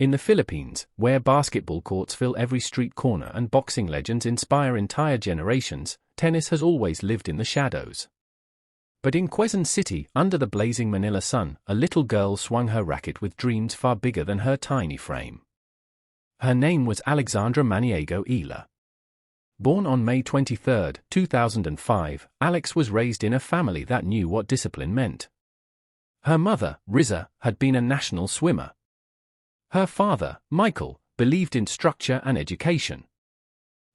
In the Philippines, where basketball courts fill every street corner and boxing legends inspire entire generations, tennis has always lived in the shadows. But in Quezon City, under the blazing Manila sun, a little girl swung her racket with dreams far bigger than her tiny frame. Her name was Alexandra Eala. Born on May 23, 2005, Alex was raised in a family that knew what discipline meant. Her mother, Riza, had been a national swimmer. Her father, Michael, believed in structure and education.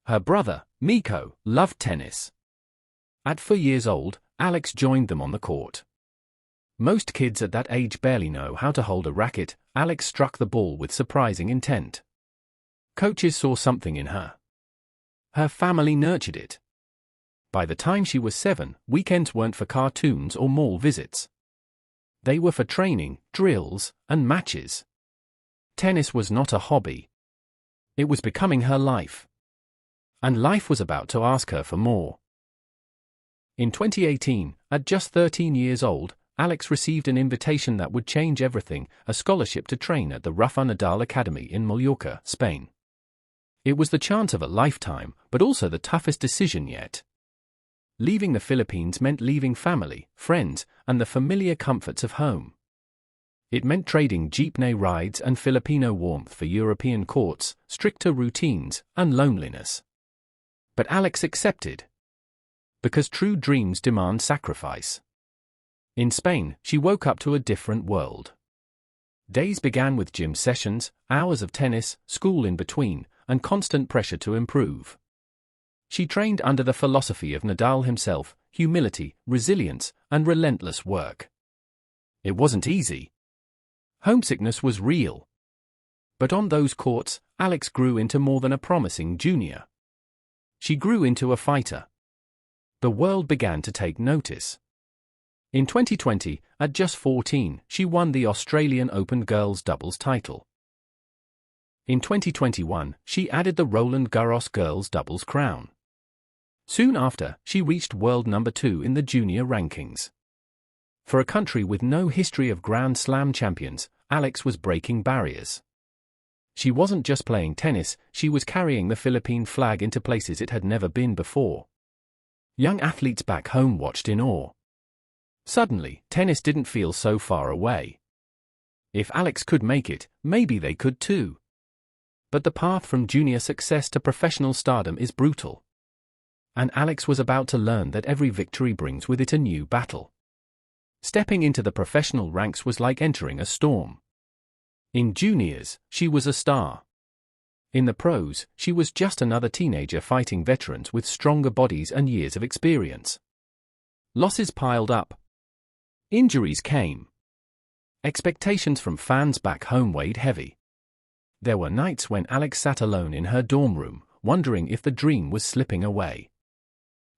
Her brother, Miko, loved tennis. At 4 years old, Alex joined them on the court. Most kids at that age barely know how to hold a racket. Alex struck the ball with surprising intent. Coaches saw something in her. Her family nurtured it. By the time she was 7, weekends weren't for cartoons or mall visits. They were for training, drills, and matches. Tennis was not a hobby. It was becoming her life. And life was about to ask her for more. In 2018, at just 13 years old, Alex received an invitation that would change everything, a scholarship to train at the Rafael Nadal Academy in Mallorca, Spain. It was the chance of a lifetime, but also the toughest decision yet. Leaving the Philippines meant leaving family, friends, and the familiar comforts of home. It meant trading jeepney rides and Filipino warmth for European courts, stricter routines, and loneliness. But Alex accepted. Because true dreams demand sacrifice. In Spain, she woke up to a different world. Days began with gym sessions, hours of tennis, school in between, and constant pressure to improve. She trained under the philosophy of Nadal himself: humility, resilience, and relentless work. It wasn't easy. Homesickness was real. But on those courts, Alex grew into more than a promising junior. She grew into a fighter. The world began to take notice. In 2020, at just 14, she won the Australian Open girls doubles title. In 2021, she added the Roland Garros girls doubles crown. Soon after, she reached world number 2 in the junior rankings. For a country with no history of Grand Slam champions, Alex was breaking barriers. She wasn't just playing tennis, she was carrying the Philippine flag into places it had never been before. Young athletes back home watched in awe. Suddenly, tennis didn't feel so far away. If Alex could make it, maybe they could too. But the path from junior success to professional stardom is brutal. And Alex was about to learn that every victory brings with it a new battle. Stepping into the professional ranks was like entering a storm. In juniors, she was a star. In the pros, she was just another teenager fighting veterans with stronger bodies and years of experience. Losses piled up. Injuries came. Expectations from fans back home weighed heavy. There were nights when Alex sat alone in her dorm room, wondering if the dream was slipping away.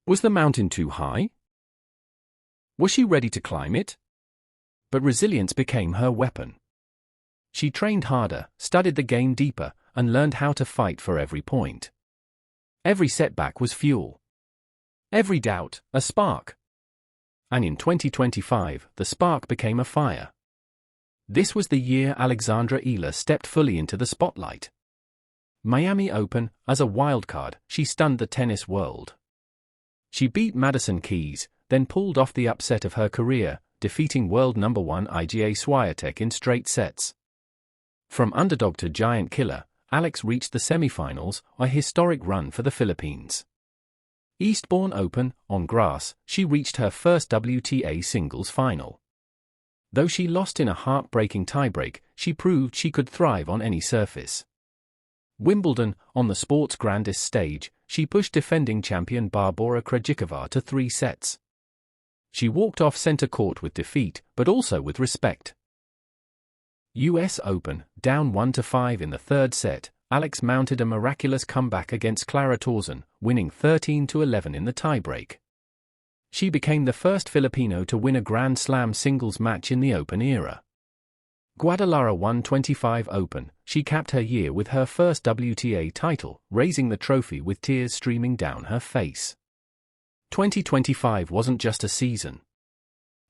Was the mountain too high? Was she ready to climb it? But resilience became her weapon. She trained harder, studied the game deeper, and learned how to fight for every point. Every setback was fuel. Every doubt, a spark. And in 2025, the spark became a fire. This was the year Alexandra Eala stepped fully into the spotlight. Miami Open, as a wildcard, she stunned the tennis world. She beat Madison Keys, then pulled off the upset of her career, defeating world number 1 Iga Swiatek in straight sets. From underdog to giant killer, Alex reached the semifinals, a historic run for the Philippines. Eastbourne Open, on grass, she reached her first WTA singles final. Though she lost in a heartbreaking tiebreak, she proved she could thrive on any surface. Wimbledon, on the sport's grandest stage, she pushed defending champion Barbora Krejcikova to 3 sets. She walked off center court with defeat, but also with respect. US Open, down 1-5 in the 3rd set, Alex mounted a miraculous comeback against Clara Tauson, winning 13-11 in the tiebreak. She became the first Filipino to win a Grand Slam singles match in the Open era. Guadalajara 125 Open, she capped her year with her first WTA title, raising the trophy with tears streaming down her face. 2025 wasn't just a season.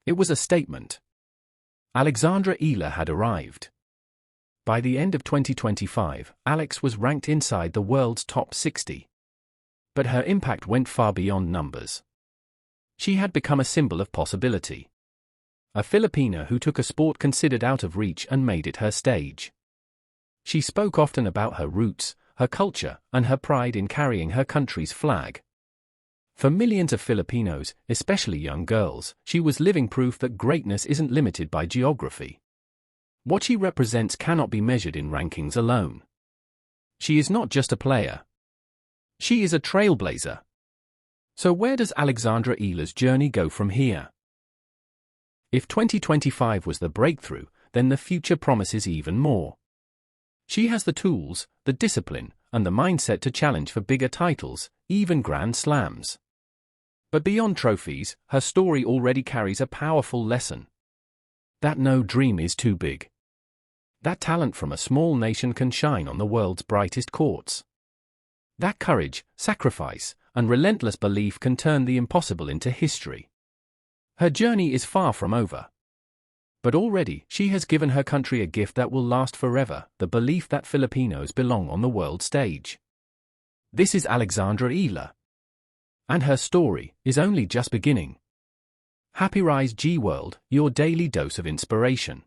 It was a statement. Alexandra Eala had arrived. By the end of 2025, Alex was ranked inside the world's top 60. But her impact went far beyond numbers. She had become a symbol of possibility. A Filipina who took a sport considered out of reach and made it her stage. She spoke often about her roots, her culture, and her pride in carrying her country's flag. For millions of Filipinos, especially young girls, she was living proof that greatness isn't limited by geography. What she represents cannot be measured in rankings alone. She is not just a player. She is a trailblazer. So where does Alexandra Eala's journey go from here? If 2025 was the breakthrough, then the future promises even more. She has the tools, the discipline, and the mindset to challenge for bigger titles, even Grand Slams. But beyond trophies, her story already carries a powerful lesson. That no dream is too big. That talent from a small nation can shine on the world's brightest courts. That courage, sacrifice, and relentless belief can turn the impossible into history. Her journey is far from over. But already, she has given her country a gift that will last forever, the belief that Filipinos belong on the world stage. This is Alexandra Eala. And her story is only just beginning. Happy Rise G World, your daily dose of inspiration.